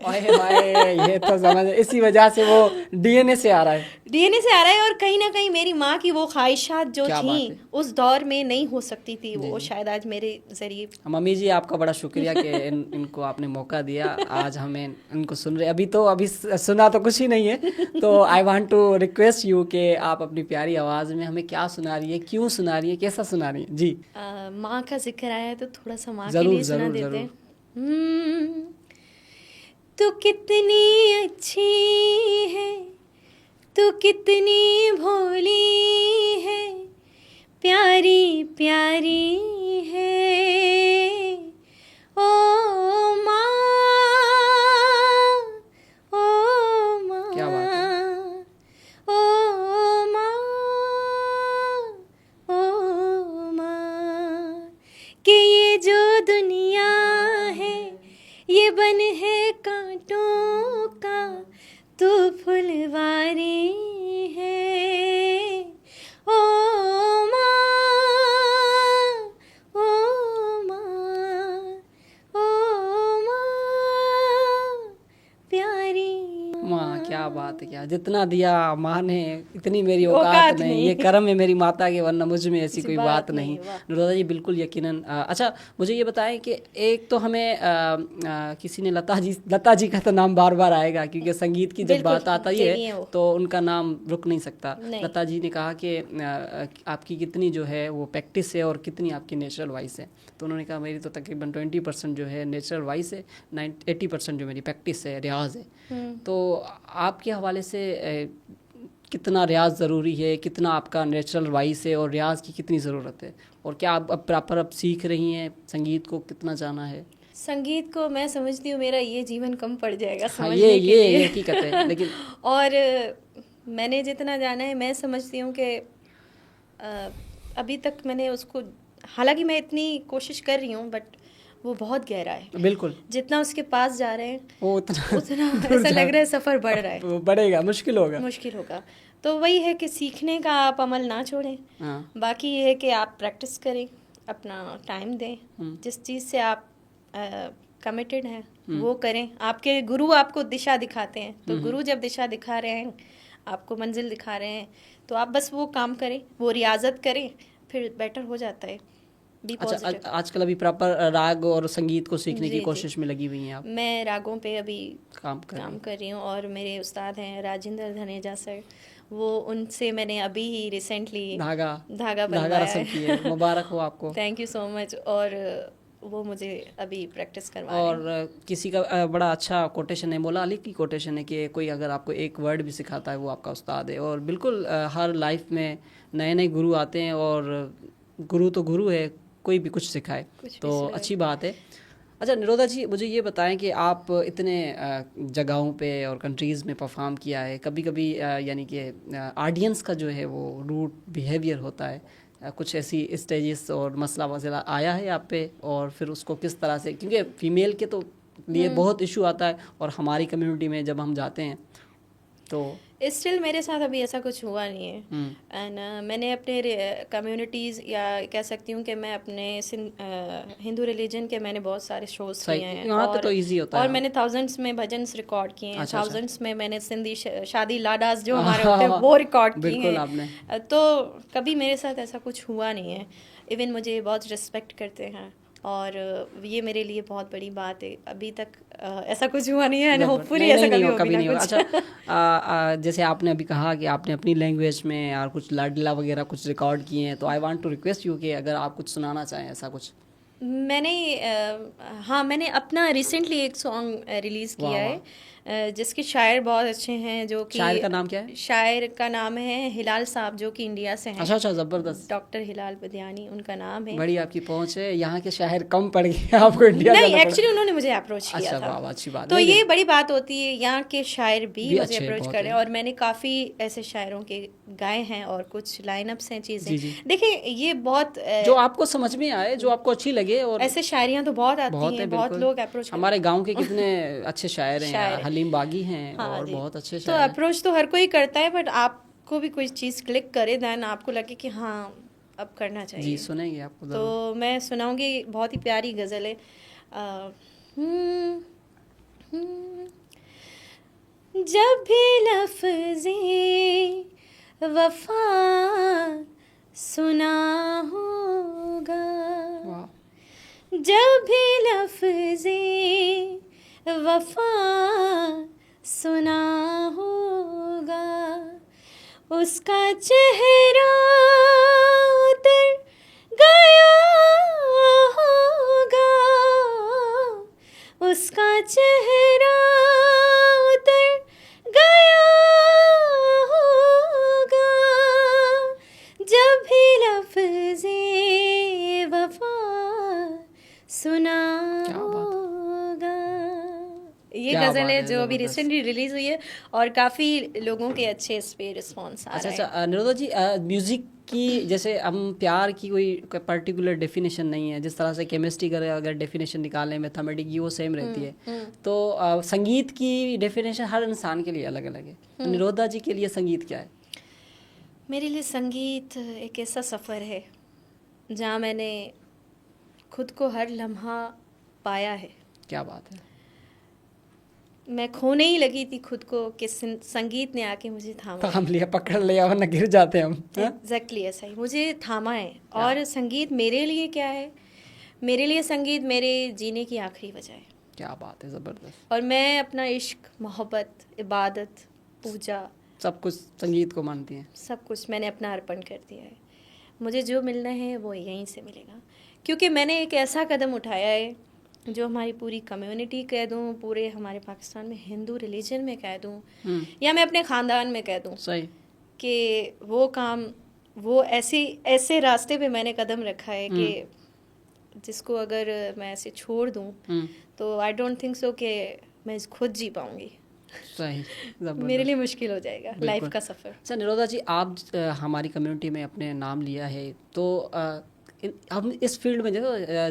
B: ये तो समझ, इसी वजह से वो डीएनए से आ रहा है।
A: और कहीं ना कहीं मेरी माँ की वो ख्वाहिशात जो थी उस दौर में नहीं हो सकती थी, वो शायद आज मेरे जरिए।
B: मम्मी जी, आपका बड़ा शुक्रिया कि इनको आपने मौका दिया, आज हमें इनको सुन रहे। अभी सुना तो कुछ ही नहीं है, तो I want to request you कि आप अपनी प्यारी आवाज़ में हमें क्या सुना रही है, क्यों सुना रही है, कैसा सुना रही है? जी,
A: माँ का जिक्र आया है तो थोड़ा सा माँ के लिए सुना देते हैं। तू कितनी अच्छी है, तू कितनी भोली है, प्यारी प्यारी है ओ माँ, ओ माँ,
B: क्या बात है,
A: ओ माँ, ओ माँ, कि ये जो दुनिया है ये बन है कांटों का, तू फुलवारी है ओ माँ, ओ
B: क्या बात है, क्या जितना दिया माँ ने इतनी मेरी औकात नहीं, ये कर्म है मेरी माता के, वरना मुझ में ऐसी कोई बात नहीं। निरोधा जी बिल्कुल यकीनन। अच्छा मुझे ये बताएं कि एक तो हमें किसी ने लता जी का तो नाम बार बार आएगा, क्योंकि संगीत की जब बात आता ही है तो उनका नाम रुक नहीं सकता। लता जी ने कहा कि आपकी कितनी जो है वो प्रैक्टिस है और कितनी आपकी नेचुरल वॉइस है, तो उन्होंने कहा मेरी तो तकरीबन 20% जो है नेचुरल वॉइस है, 80% जो मेरी प्रैक्टिस है, रियाज है। तो आपके हवाले से कितना रियाज ज़रूरी है, कितना आपका नेचुरल वॉइस है और रियाज की कितनी ज़रूरत है, और क्या आप अब प्रॉपर अब सीख रही हैं संगीत को, कितना जाना है?
A: संगीत को मैं समझती हूँ मेरा ये जीवन कम पड़ जाएगा समझने
B: ये
A: के लिए।
B: ये हकीकत है लेकिन
A: और मैंने जितना जाना है मैं समझती हूँ कि अभी तक मैंने उसको, हालांकि मैं इतनी कोशिश कर रही हूँ बट वो बहुत गहरा है।
B: बिल्कुल
A: जितना उसके पास जा रहे हैं
B: वो उतना
A: ऐसा लग रहा है सफ़र बढ़ रहा है,
B: वो बढ़ेगा, मुश्किल होगा।
A: तो वही है कि सीखने का आप अमल ना छोड़ें। बाकी ये है कि आप प्रैक्टिस करें, अपना टाइम दें, जिस चीज़ से आप कमिटेड हैं वो करें। आपके गुरु आपको दिशा दिखाते हैं, तो गुरु जब दिशा दिखा रहे हैं, आपको मंजिल दिखा रहे हैं, तो आप बस वो काम करें, वो रियाजत करें, फिर बेटर हो जाता है।
B: अच्छा आजकल अभी प्रॉपर राग और संगीत को सीखने की कोशिश में लगी हुई हैं आप?
A: मैं रागों पे अभी
B: काम
A: कर रही हूँ, और मेरे उस्ताद हैं राजेंद्र धनेजा सर, वो उनसे मैंने अभी ही रिसेंटली धागा बनवाया है।
B: मुबारक हो आपको।
A: Thank you so much. और वो मुझे अभी प्रैक्टिस करवा रहे हैं।
B: और किसी का बड़ा अच्छा कोटेशन है, मौला अली की कोटेशन है कि कोई अगर आपको एक वर्ड भी सिखाता है वो आपका उस्ताद है। और बिल्कुल हर लाइफ में नए नए गुरु आते हैं, और गुरु तो गुरु है, कोई भी कुछ सिखाए तो अच्छी बात है। अच्छा निरोधा जी मुझे ये बताएं कि आप इतने जगहों पे और कंट्रीज़ में परफॉर्म किया है, कभी कभी यानी कि ऑडियंस का जो है वो रूड बिहेवियर होता है, कुछ ऐसी स्टेजेस और मसला वसला आया है आप पे, और फिर उसको किस तरह से, क्योंकि फीमेल के तो लिए बहुत इशू आता है, और हमारी कम्युनिटी में जब हम जाते हैं तो
A: स्टिल मेरे साथ अभी ऐसा कुछ हुआ नहीं है। एंड मैंने अपने कम्युनिटीज़, या कह सकती हूँ कि मैं अपने हिंदू रिलीजन के मैंने बहुत सारे शोज़ किए हैं, और मैंने थाउजेंड्स में भजन्स रिकॉर्ड किए हैं। थाउजेंड्स में मैंने सिंधी शादी लाडास जो हमारे होते हैं वो रिकॉर्ड किए हैं। तो कभी मेरे साथ ऐसा कुछ हुआ नहीं है। इवन मुझे बहुत रिस्पेक्ट करते हैं, और ये मेरे लिए बहुत बड़ी बात है। अभी तक ऐसा कुछ हुआ नहीं है, होपफुली ऐसा कभी नहीं होगा।
B: अच्छा जैसे आपने अभी कहा कि आपने अपनी लैंग्वेज में और कुछ लाडला वगैरह कुछ रिकॉर्ड किए हैं, तो I want to request you कि अगर आप कुछ सुनाना चाहें ऐसा कुछ।
A: मैंने अपना रिसेंटली एक सॉन्ग रिलीज़ किया है, जिसके शायर बहुत अच्छे हैं। जो कि
B: शायर का नाम क्या है?
A: शायर का नाम है हिलाल साहब, जो कि इंडिया से हैं।
B: अच्छा ज़बरदस्त।
A: डॉक्टर हिलाल बदियानी उनका नाम है।
B: बड़ी आपकी पहुंच है, यहाँ के शायर कम पड़ गए आपको इंडिया
A: नहीं, एक्चुअली उन्होंने मुझे अप्रोच किया था।
B: अच्छी बात।
A: तो ये बड़ी बात होती है, यहाँ के शायर भी मुझे अप्रोच कर रहे हैं, और मैंने काफ़ी ऐसे शायरों के गाए हैं, और कुछ लाइनअप्स हैं, चीज़ें। देखिए ये बहुत
B: जो आपको समझ में आए, जो आपको अच्छी लगे, और
A: ऐसे शायरियाँ तो बहुत आती हैं, बहुत लोग अप्रोच।
B: हमारे गांव के कितने अच्छे शायर हैं, हलीम बागी हैं, और बहुत अच्छे शायर।
A: तो अप्रोच तो हर कोई करता है, बट आपको भी कोई चीज़ क्लिक करे, देन आपको लगे कि हाँ अब करना चाहिए।
B: जी सुनेंगे आपको
A: तो मैं सुनाऊंगी, बहुत ही प्यारी गज़ल है। जब भी लफ्ज़े वफ़ा सुना होगा, जब भी लफ्ज़े वफ़ा सुना होगा, उसका चेहरा उतर गया होगा, उसका चेहरा उतर गया होगा, जब भी लफ्ज़े वफ़ा सुना होगा। ये गज़ल है जो अभी रिसेंटली रिलीज़ हुई है, और काफ़ी लोगों के अच्छे इस पे रिस्पॉन्स आ रहा है।
B: अच्छा निरोधा जी, म्यूज़िक की जैसे हम प्यार की कोई पर्टिकुलर डेफिनेशन नहीं है, जिस तरह से केमिस्ट्री का अगर डेफिनेशन निकालें मैथमेटिक की, वो सेम रहती है। तो संगीत की डेफिनेशन हर इंसान के लिए अलग अलग है। तो निरोधा जी के लिए संगीत क्या है?
A: मेरे लिए संगीत एक ऐसा सफ़र है जहाँ मैंने खुद को हर लम्हा पाया है।
B: क्या बात है।
A: मैं खोने ही लगी थी खुद को कि संगीत ने आके मुझे थामा।
B: थाम लिया, पकड़ लिया, वरना गिर जाते हम।
A: एग्जैक्टली ऐसा ही मुझे थामा है। और संगीत मेरे लिए क्या है, मेरे लिए संगीत मेरे जीने की आखिरी वजह है।
B: क्या बात है, ज़बरदस्त।
A: और मैं अपना इश्क, मोहब्बत, इबादत, पूजा,
B: सब कुछ संगीत को मानती हैं।
A: सब कुछ मैंने अपना अर्पण कर दिया है। मुझे जो मिलना है वो यहीं से मिलेगा, क्योंकि मैंने एक ऐसा कदम उठाया है जो हमारी पूरी कम्युनिटी कह दूँ, पूरे हमारे पाकिस्तान में हिंदू रिलीजन में कह दूँ, या मैं अपने ख़ानदान में कह दूँ,
B: सही,
A: कि वो काम, वो ऐसे रास्ते पे मैंने कदम रखा है कि जिसको अगर मैं ऐसे छोड़ दूँ तो आई डोंट थिंक सो कि मैं खुद जी पाऊँगी।
B: सही,
A: मेरे लिए मुश्किल हो जाएगा लाइफ का सफ़र।
B: अच्छा निरोधा जी, आप हमारी कम्युनिटी में अपने नाम लिया है, तो हम इस फील्ड में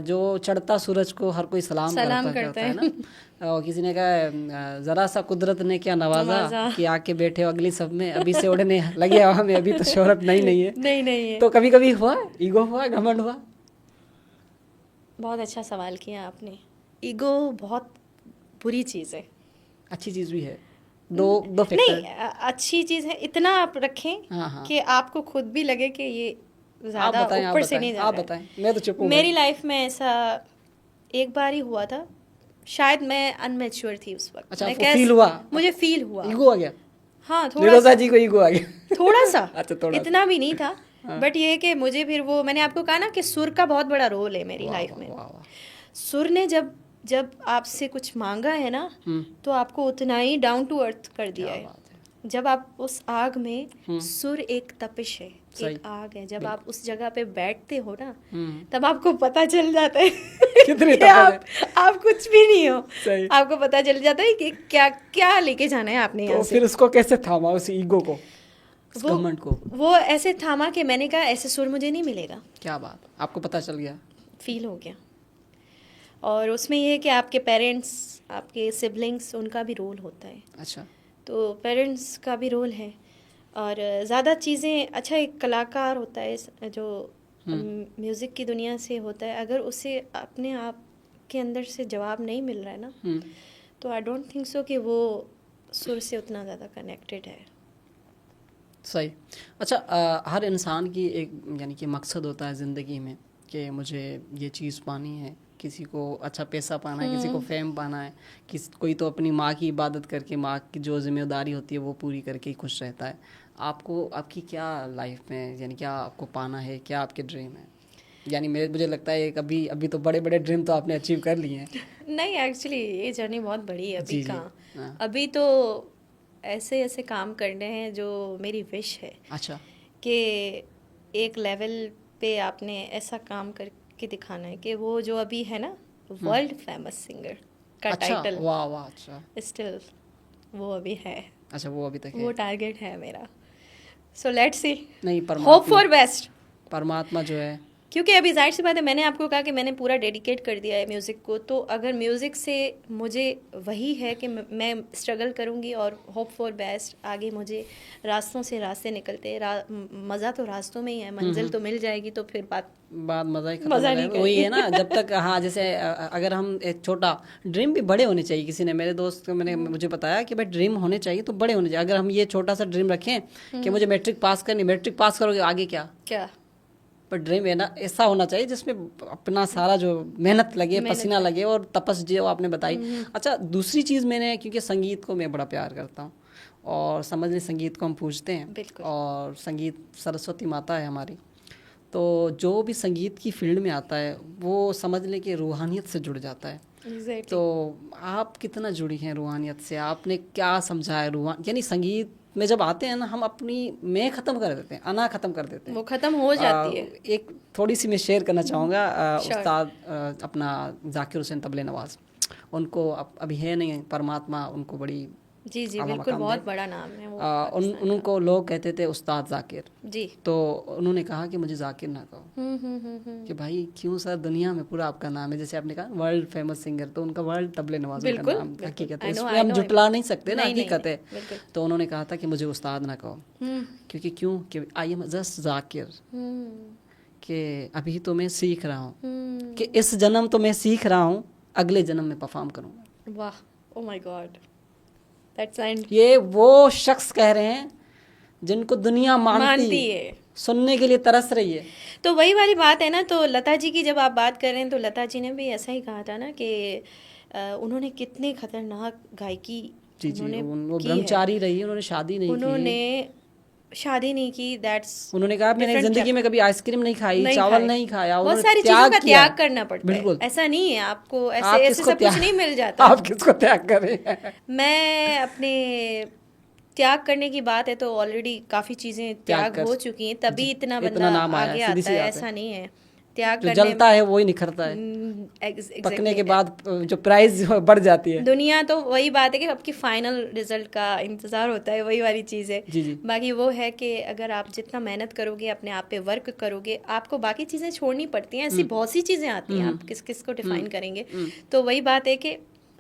B: जो चढ़ता सूरज को हर कोई सलाम करता है ना। और किसी ने कहा ज़रा सा कुदरत ने क्या नवाजा कि आके बैठे हो अगली सब में, अभी से उड़ने लगे हवा में, अभी तो शोहरत नहीं है।
A: नहीं है।
B: तो कभी कभी हुआ, ईगो हुआ, घमंड हुआ?
A: बहुत अच्छा सवाल किया आपने। ईगो बहुत बुरी चीज़ है।
B: अच्छी चीज़ भी है, दो फैक्टर।
A: नहीं, अच्छी चीज़ है, इतना आप रखें कि आपको खुद भी लगे कि ये ज़्यादा ऊपर से नहीं जा रहा है।
B: आप बताएं, मैं तो चुप हूं।
A: मेरी लाइफ में ऐसा एक बार ही हुआ था, शायद मैं अनमेच्योर थी उस वक्त।
B: अच्छा, फील हुआ?
A: मुझे फील हुआ,
B: ईगो आ गया।
A: हाँ,
B: निरोधा जी को ईगो आ गया।
A: थोड़ा सा।
B: अच्छा, थोड़ा
A: इतना भी नहीं था, बट ये कि मुझे फिर वो, मैंने आपको कहा ना कि सुर का बहुत बड़ा रोल है मेरी लाइफ में। सुर ने जब आपसे कुछ मांगा है ना, तो आपको उतना ही डाउन टू अर्थ कर दिया है। जब आप उस आग में, सुर एक तपिश है, एक आग है, जब आप उस जगह पे बैठते हो ना, तब आपको पता चल जाता है
B: कितनी
A: कि आप कुछ भी नहीं हो। आपको पता चल जाता है कि क्या क्या लेके जाना है आपने यहाँ से।
B: फिर उसको कैसे थामा, उस ईगो को, घमंड को?
A: वो ऐसे थामा कि मैंने कहा ऐसे सुर मुझे नहीं मिलेगा।
B: क्या बात, आपको पता चल गया?
A: फील हो गया। और उसमें ये है कि आपके पेरेंट्स, आपके सिबलिंग्स, उनका भी रोल होता है।
B: अच्छा,
A: तो पेरेंट्स का भी रोल है। और ज़्यादा चीज़ें, अच्छा एक कलाकार होता है जो म्यूज़िक की दुनिया से होता है, अगर उसे अपने आप के अंदर से जवाब नहीं मिल रहा है ना, तो आई डोंट थिंक सो कि वो सुर से उतना ज़्यादा कनेक्टेड है।
B: सही। अच्छा, हर इंसान की एक यानी कि मकसद होता है ज़िंदगी में कि मुझे ये चीज़ पानी है, किसी को अच्छा पैसा पाना है, किसी को फेम पाना है, कोई तो अपनी माँ की इबादत करके, माँ की जो जिम्मेदारी होती है वो पूरी करके ही खुश रहता है। आपको, आपकी क्या लाइफ में, यानी क्या आपको पाना है, क्या आपके ड्रीम है? यानी मुझे लगता है अभी तो बड़े बड़े ड्रीम तो आपने अचीव कर लिए हैं।
A: नहीं, एक्चुअली ये जर्नी बहुत बड़ी है। अभी कहाँ, अभी तो ऐसे काम करने हैं जो मेरी विश है।
B: अच्छा,
A: कि एक लेवल पे आपने ऐसा काम करके दिखाना है कि वो जो अभी है ना, वर्ल्ड फेमस सिंगर का टाइटल,
B: वाह वाह, अच्छा,
A: स्टिल वो अभी है।
B: अच्छा, वो अभी तक है,
A: वो टारगेट है मेरा। सो लेट्स सी,
B: नहीं,
A: होप फॉर बेस्ट।
B: परमात्मा जो है,
A: क्योंकि अभी जाहिर सी बात है, मैंने आपको कहा कि मैंने पूरा डेडिकेट कर दिया है म्यूज़िक को, तो अगर म्यूज़िक से मुझे वही है कि मैं स्ट्रगल करूँगी और होप फॉर बेस्ट। आगे मुझे रास्तों से रास्ते निकलते, मज़ा तो रास्तों में ही है, मंजिल तो मिल जाएगी, तो फिर बात
B: मज़ा ही खत्म हो जाएगा। वही है ना, जब तक, हाँ, जैसे अगर हम एक छोटा ड्रीम भी बड़े होने चाहिए। किसी ने, मेरे दोस्त मैंने मुझे बताया कि भाई ड्रीम होने चाहिए तो बड़े होने चाहिए। अगर हम ये छोटा सा ड्रीम रखें कि मुझे मैट्रिक पास करनी, मैट्रिक पास करोगे आगे क्या, पर ड्रीम है ना ऐसा होना चाहिए जिसमें अपना सारा जो मेहनत लगे, पसीना लगे, और तपस जो आपने बताई। अच्छा, दूसरी चीज़ मैंने, क्योंकि संगीत को मैं बड़ा प्यार करता हूँ और समझ लें संगीत को हम पूजते हैं, और संगीत सरस्वती माता है हमारी, तो जो भी संगीत की फील्ड में आता है वो समझ लें कि रूहानियत से जुड़ जाता है।
A: Exactly.
B: तो आप कितना जुड़ी हैं रूहानियत से? आपने क्या समझा है यानी संगीत में जब आते हैं ना, हम अपनी मैं ख़त्म कर देते हैं, अना ख़त्म कर देते हैं,
A: वो ख़त्म हो जाती है।
B: एक थोड़ी सी मैं शेयर करना चाहूँगा। उस्ताद अपना जाकिर हुसैन तबले नवाज़, उनको अभी है नहीं, परमात्मा उनको बड़ी,
A: जी बिल्कुल, बहुत बड़ा नाम है वो।
B: उनको लोग कहते थे उस्ताद जाकिर
A: जी।
B: तो उन्होंने कहा कि मुझे जाकिर ना कहो। कि भाई क्यों सर, दुनिया में पूरा आपका नाम है, जैसे आपने कहा वर्ल्ड फेमस सिंगर, तो उनका वर्ल्ड तबले नवाज़ का नाम हकीकत है, इसमें हम जुटला नहीं सकते ना, हकीकत है। तो उन्होंने कहा था कि मुझे उस्ताद ना कहो, क्योंकि कि आई एम जस्ट जाकिर, कि अभी तो मैं सीख रहा हूँ, कि इस जन्म तो मैं सीख रहा हूँ, अगले जन्म में परफॉर्म करूँगा।
A: वाह, oh my God. That's and.
B: ये वो शख्स कह रहे हैं जिनको दुनिया मानती है, सुनने के लिए तरस रही है।
A: तो वही वाली बात है ना। तो लता जी की जब आप बात कर रहे हैं तो लता जी ने भी ऐसा ही कहा था ना कि उन्होंने कितने खतरनाक गायकी उन्होंने
B: वो ब्रह्मचारी रही, उन्होंने शादी नहीं की,
A: उन्होंने शादी नहीं की। दैट्स
B: उन्होंने कहा मैंने जिंदगी में कभी आइसक्रीम नहीं खाई, चावल नहीं खाया,
A: बहुत सारी चीजों का त्याग करना पड़ता है। ऐसा नहीं है आपको ऐसे सब कुछ नहीं मिल जाता।
B: आप किसको त्याग करें?
A: मैं अपने त्याग करने की बात है तो ऑलरेडी काफी चीजें त्याग हो चुकी हैं, तभी इतना बंदा आगे आता है। ऐसा नहीं है, त्याग
B: जो जलता है वो ही निखरता है, पकने के बाद जो प्राइस बढ़ जाती है।
A: दुनिया तो वही बात है कि आपकी फाइनल रिजल्ट का इंतजार होता है, वही वाली चीज़ है।
B: जी जी।
A: बाकी वो है कि अगर आप जितना मेहनत करोगे, अपने आप पे वर्क करोगे, आपको बाकी चीज़ें छोड़नी पड़ती हैं। ऐसी बहुत सी चीज़ें आती हैं, आप किस किस को डिफाइन करेंगे। तो वही बात है कि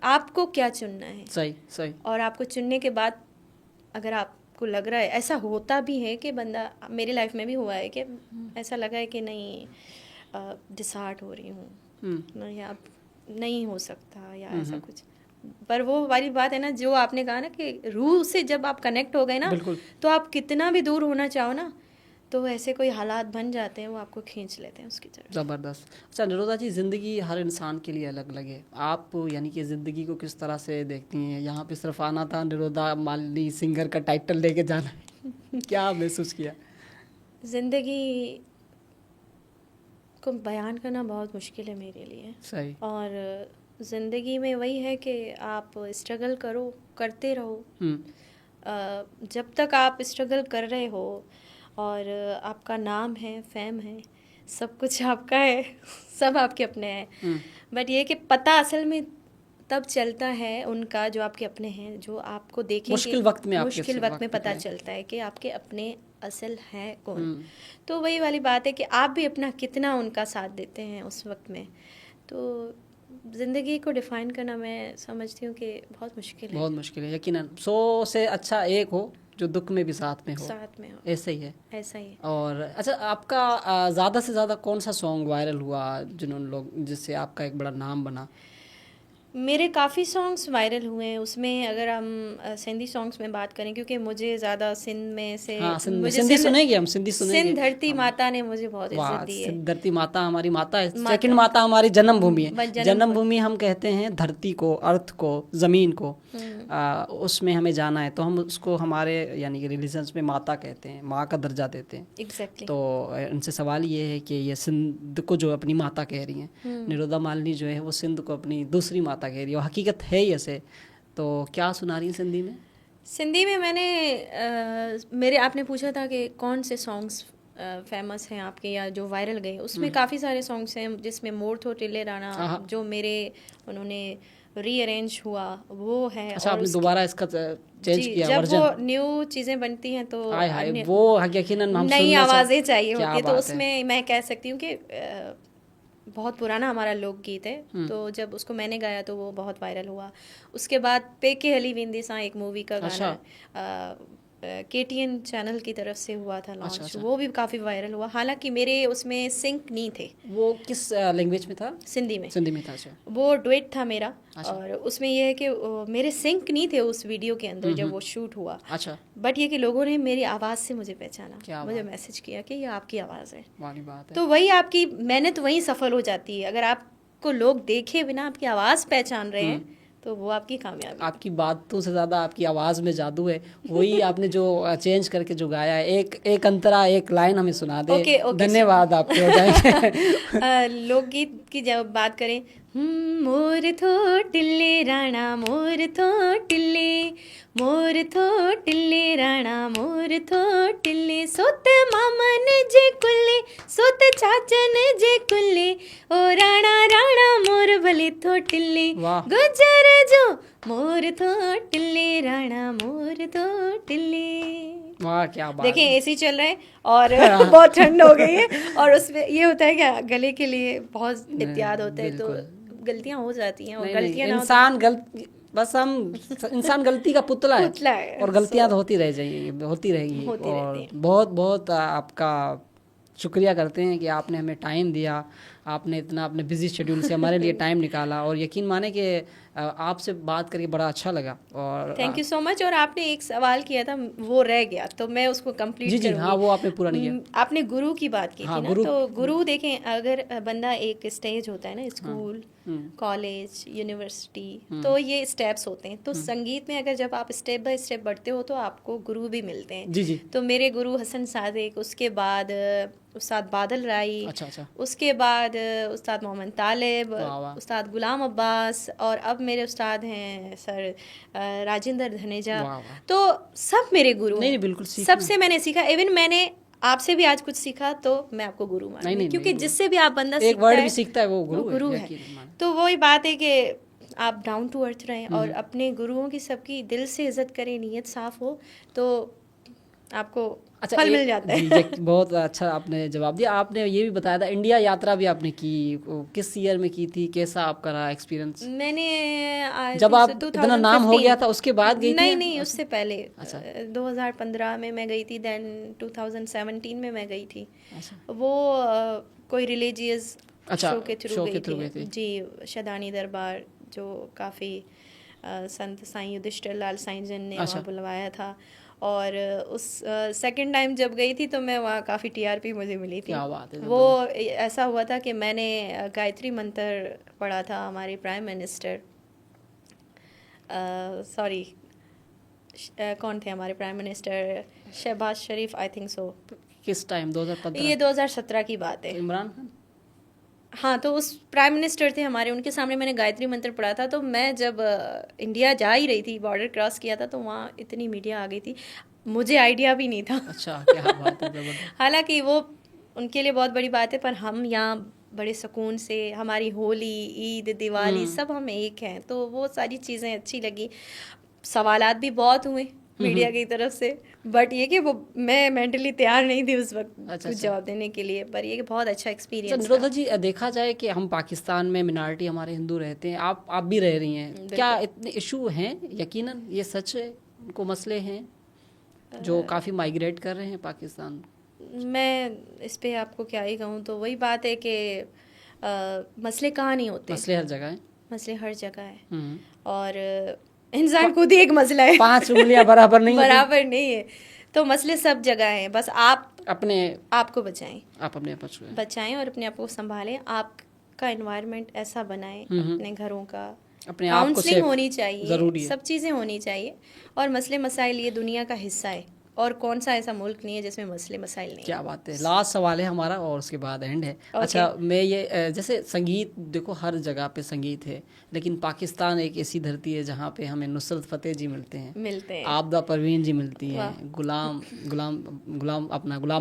A: आपको क्या चुनना है।
B: सही सही। और
A: आपको चुनने के बाद अगर आपको लग रहा है, ऐसा होता भी है कि बंदा, मेरी लाइफ में भी हुआ है कि ऐसा लगा है कि नहीं डिसहार्ट हो रही हूँ, नहीं अब नहीं हो सकता या ऐसा कुछ। पर वो वाली बात है ना जो आपने कहा ना कि रूह से जब आप कनेक्ट हो गए ना, तो आप कितना भी दूर होना चाहो ना, तो ऐसे कोई हालात बन जाते हैं, वो आपको खींच लेते हैं उसकी तरफ।
B: ज़बरदस्त। अच्छा निरोधा जी, ज़िंदगी हर इंसान के लिए अलग अलग है। आप यानी कि ज़िंदगी को किस तरह से देखती हैं? यहाँ पे सिर्फ आना था, निरोधा मालिनी सिंगर का टाइटल लेके जाना है, क्या महसूस किया?
A: ज़िंदगी को बयान करना बहुत मुश्किल है मेरे लिए।
B: सही।
A: और ज़िंदगी में वही है कि आप स्ट्रगल करो, करते रहो। जब तक आप स्ट्रगल कर रहे हो और आपका नाम है, फेम है, सब कुछ आपका है, सब आपके अपने हैं। बट ये कि पता असल में तब चलता है उनका जो आपके अपने हैं, जो आपको देखेंगे
B: मुश्किल वक्त में
A: पता चलता है कि आपके अपने असल है कौन। तो वही वाली बात है कि आप भी अपना कितना उनका साथ देते हैं उस वक्त में। तो ज़िंदगी को डिफ़ाइन करना मैं समझती हूँ कि बहुत मुश्किल है।
B: बहुत मुश्किल है यकीनन। 100 से अच्छा एक हो जो दुख में भी साथ में हो। ऐसा ही है, ऐसा ही है। और अच्छा, आपका ज़्यादा से ज़्यादा कौन सा सॉन्ग वायरल हुआ जिन्होंने लोग, जिससे आपका एक बड़ा नाम बना?
A: मेरे काफ़ी सॉन्ग्स वायरल हुए हैं। उसमें अगर हम सिंधी सॉन्ग्स में बात करें, क्योंकि मुझे ज़्यादा सिंध में से
B: सिंधी सुनेंगे हम, सिंधी सुनेंगे।
A: सिंध धरती माता ने मुझे बहुत इज्जत दी है।
B: धरती माता हमारी माता है, सेकंड माता हमारी जन्मभूमि है। जन्मभूमि हम कहते हैं धरती को, अर्थ को, ज़मीन को। उसमें हमें जाना है तो हम उसको हमारे यानी कि रिलीजन्स में माता कहते हैं, माँ का दर्जा देते हैं।
A: एग्जैक्टली।
B: तो इनसे सवाल ये है कि ये सिंध को जो अपनी माता कह रही हैं, निरोधा मालिनी जो है वो सिंध को अपनी दूसरी माता कह रही है, हकीकत है ही ऐसे। तो क्या सुना रही हैं सिंधी में?
A: सिंधी में मैंने मेरे आपने पूछा था कि कौन से सॉन्ग्स फेमस हैं आपके या जो वायरल गए, उसमें काफ़ी सारे सॉन्ग्स हैं जिसमें मोर थो टिल्ले राणा जो मेरे उन्होंने रीअरेंज हुआ वो है।
B: अच्छा, आपने दोबारा इसका चेंज किया
A: जब
B: वर्जन?
A: वो न्यू चीज़ें बनती हैं तो
B: वो यकीनन हम
A: नई आवाज़ें चाहिए होती है। तो उसमें मैं कह सकती हूँ कि बहुत पुराना हमारा लोकगीत है, तो जब उसको मैंने गाया तो वो बहुत वायरल हुआ। उसके बाद पेके हली वेंदी सा एक मूवी का गाना KTN चैनल की तरफ से हुआ था लॉन्च। वो भी काफ़ी वायरल हुआ, हालांकि मेरे उसमें सिंक नहीं थे।
B: वो किस लैंग्वेज में था?
A: सिंधी में।
B: सिंधी में था। अच्छा।
A: वो डुएट था मेरा। और उसमें ये है कि मेरे सिंक नहीं थे उस वीडियो के अंदर जब वो शूट हुआ।
B: अच्छा।
A: बट ये कि लोगों ने मेरी आवाज़ से मुझे पहचाना, मुझे मैसेज किया कि ये आपकी आवाज़ है।
B: वाली बात है।
A: तो वही आपकी मेहनत वहीं सफल हो जाती है। अगर आपको लोग देखे बिना आपकी आवाज़ पहचान रहे हैं तो वो आपकी कामयाबी।
B: आपकी बातों से ज़्यादा आपकी आवाज़ में जादू है। वही आपने जो चेंज करके जो गाया है, एक अंतरा एक लाइन हमें सुना दे। धन्यवाद आपके हो जाएंगे।
A: लोकगीत की जब बात करें, मोर थो टिल्ले राणा मोर थो टिल्ले, मोर थो टिल्ले राणा मोर थो टिल्ले, सोत मामन जे कुल्ले सोत चाचन जे कुल्ले, ओ राणा राणा मोर भले थो टिल्ले, गुजर जो मोर थो टिल्ले राणा मोर थो टिल्ले।
B: वाह क्या बात।
A: देखिए एसी चल रहा है और बहुत ठंड हो गई है और उसमें ये होता है क्या, गले के लिए बहुत एहतियात होता है, तो गलतियां हो जाती हैं। और गलतियां
B: इंसान गलती का पुतला है और गलतियां तो होती रहेगी। और बहुत बहुत आपका शुक्रिया करते हैं कि आपने हमें टाइम दिया, आपने इतना अपने बिजी शेड्यूल से हमारे लिए टाइम निकाला, और यकीन माने कि आपसे बात करके बड़ा अच्छा लगा। और
A: थैंक यू सो मच। और आपने एक सवाल किया था, वो रह गया, तो मैं उसको कंप्लीट
B: जी हाँ, वो आपने पूरा नहीं किया।
A: आपने गुरु की बात की थी ना, तो गुरु देखें, अगर बंदा एक स्टेज होता है ना, स्कूल, कॉलेज, यूनिवर्सिटी, तो ये स्टेप्स होते हैं। तो संगीत में अगर जब आप स्टेप बाय स्टेप बढ़ते हो तो आपको गुरु भी मिलते हैं।
B: जी जी।
A: तो मेरे गुरु हसन सादिक, उसके बाद उस्ताद बादल राई,
B: अच्छा।
A: उसके बाद उस्ताद मोहम्मद तालिब, उस्ताद गुलाम अब्बास, और अब मेरे उस्ताद हैं सर राजेंद्र धनेजा। तो सब मेरे गुरु हैं।
B: बिल्कुल
A: सबसे मैंने सीखा। इवन मैंने आपसे भी आज कुछ सीखा, तो मैं आपको गुरु मानूंगी, क्योंकि जिससे भी आप बंदा
B: एक वर्ड भी सीखता है वो गुरु
A: है। तो वही बात है कि आप डाउन टू अर्थ रहें और अपने गुरुओं की सबकी दिल से इज्जत करें, नीयत साफ हो, तो आपको फल मिल जाता है।
B: बहुत अच्छा आपने जवाब दिया। आपने ये भी बताया था इंडिया यात्रा भी आपने की, किस ईयर में की थी, कैसा आपका रहा एक्सपीरियंस?
A: मैंने
B: जब आप इतना नाम हो गया था उसके बाद गई थी?
A: नहीं, उससे पहले 2015 में मैं गई थी, देन 2017 में मैं गई थी। वो कोई रिलीजियस शो के थ्रू गई थी जी, शदानी दरबार, जो काफ़ी संत साईं युधिष्ठिर लाल साईं जन ने वहाँ बुलवाया था। और उस सेकंड टाइम जब गई थी तो मैं वहाँ काफ़ी TRP मुझे मिली थी।
B: क्या बात है।
A: वो ऐसा हुआ था कि मैंने गायत्री मंत्र पढ़ा था। हमारे प्राइम मिनिस्टर, सॉरी कौन थे हमारे prime minister, Shahbaz Sharif, I think so.
B: किस टाइम? 2015?
A: ये 2017 की बात है।
B: इमरान खान?
A: हाँ, तो उस प्राइम मिनिस्टर थे हमारे, उनके सामने मैंने गायत्री मंत्र पढ़ा था। तो मैं जब इंडिया जा ही रही थी, बॉर्डर क्रॉस किया था, तो वहाँ इतनी मीडिया आ गई थी, मुझे आइडिया भी नहीं था।
B: अच्छा, क्या बात है।
A: हालांकि वो उनके लिए बहुत बड़ी बात है, पर हम यहाँ बड़े सुकून से, हमारी होली, ईद, दिवाली सब हम एक हैं, तो वो सारी चीज़ें अच्छी लगी। सवालात भी बहुत हुए मीडिया की तरफ से, बट ये कि वो मैं मेंटली तैयार नहीं थी उस वक्त कुछ जवाब देने के लिए, पर ये कि बहुत अच्छा एक्सपीरियंस।
B: निरोधा जी, देखा जाए कि हम पाकिस्तान में मिनॉरिटी हमारे हिंदू रहते हैं, आप भी रह रही हैं, क्या इतने इशू हैं? यकीनन ये सच है, उनको मसले हैं जो काफ़ी माइग्रेट कर रहे हैं पाकिस्तान? मैं
A: इस पे आपको क्या ही कहूँ, तो वही बात है कि मसले कहाँ नहीं होते,
B: मसले हर जगह हैं।
A: मसले हर जगह है, और इंसान खुद ही एक मसला है।
B: 5 उंगलियां बराबर नहीं
A: है, तो मसले सब जगह हैं। बस आप अपने आप को बचाएं,
B: आप अपने आप
A: बचाएं और अपने आप को संभालें। आपका एनवायरनमेंट ऐसा बनाएं, अपने घरों का,
B: अपने आप को
A: काउंसलिंग होनी चाहिए,
B: जरूरी है,
A: सब चीज़ें होनी चाहिए। और मसले मसाइल ये दुनिया का हिस्सा है, और कौन सा ऐसा मुल्क नहीं है जिसमें मसले मसाइल नहीं।
B: क्या बात है। लास्ट सवाल है हमारा और उसके बाद एंड है। अच्छा, मैं ये जैसे संगीत, देखो हर जगह पे संगीत है, लेकिन पाकिस्तान एक ऐसी धरती है जहाँ पे हमें नुसरत फतेह जी मिलते हैं, आबदा परवीन जी मिलती हैं, गुलाम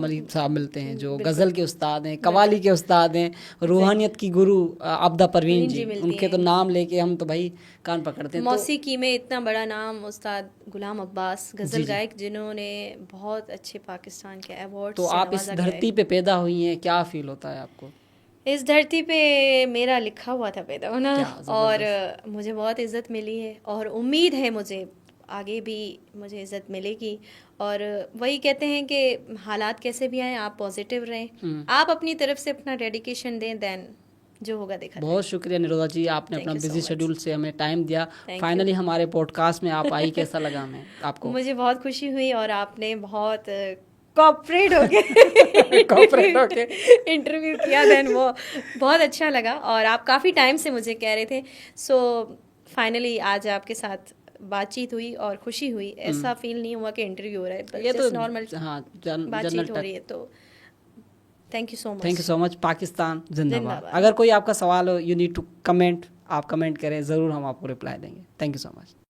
B: अली साहब मिलते हैं, जो गज़ल के उस्ताद हैं, कवाली के उस्ताद हैं, रूहानियत की गुरु आबदा परवीन जी, उनके तो नाम लेके हम तो भाई कान पकड़ते हैं।
A: मौसीकी में इतना बड़ा नाम उस्ताद गुलाम अब्बास, गज़ल गायक, जिन्होंने बहुत अच्छे पाकिस्तान के अवार्ड।
B: तो आप इस धरती पे पैदा हुई हैं, क्या फील होता है आपको?
A: इस धरती पे मेरा लिखा हुआ था पैदा होना, और मुझे बहुत इज़्ज़त मिली है, और उम्मीद है मुझे आगे भी मुझे इज़्ज़त मिलेगी। और वही कहते हैं कि हालात कैसे भी आए, आप पॉजिटिव रहें, आप अपनी तरफ से अपना डेडिकेशन दें, देन जो होगा देखा।
B: बहुत शुक्रिया निरोधा जी, आपने अपना बिजी शेड्यूल से हमें टाइम दिया। फाइनली हमारे पॉडकास्ट में आप आई, कैसा लगा हमें आपको?
A: मुझे बहुत खुशी हुई, और आपने बहुत कोऑपरेट होके इंटरव्यू किया, देन वो बहुत अच्छा लगा, और आप काफ़ी टाइम से मुझे कह रहे थे। सो फाइनली आज आपके साथ बातचीत हुई और खुशी हुई। ऐसा फील नहीं हुआ कि इंटरव्यू हो रहा है, ये तो नॉर्मल बातचीत हो रही है। तो thank you so much.
B: Pakistan जिंदाबाद। अगर कोई आपका सवाल हो, यू नीड टू कमेंट, आप कमेंट करें, ज़रूर हम आपको रिप्लाई देंगे। Thank you so much.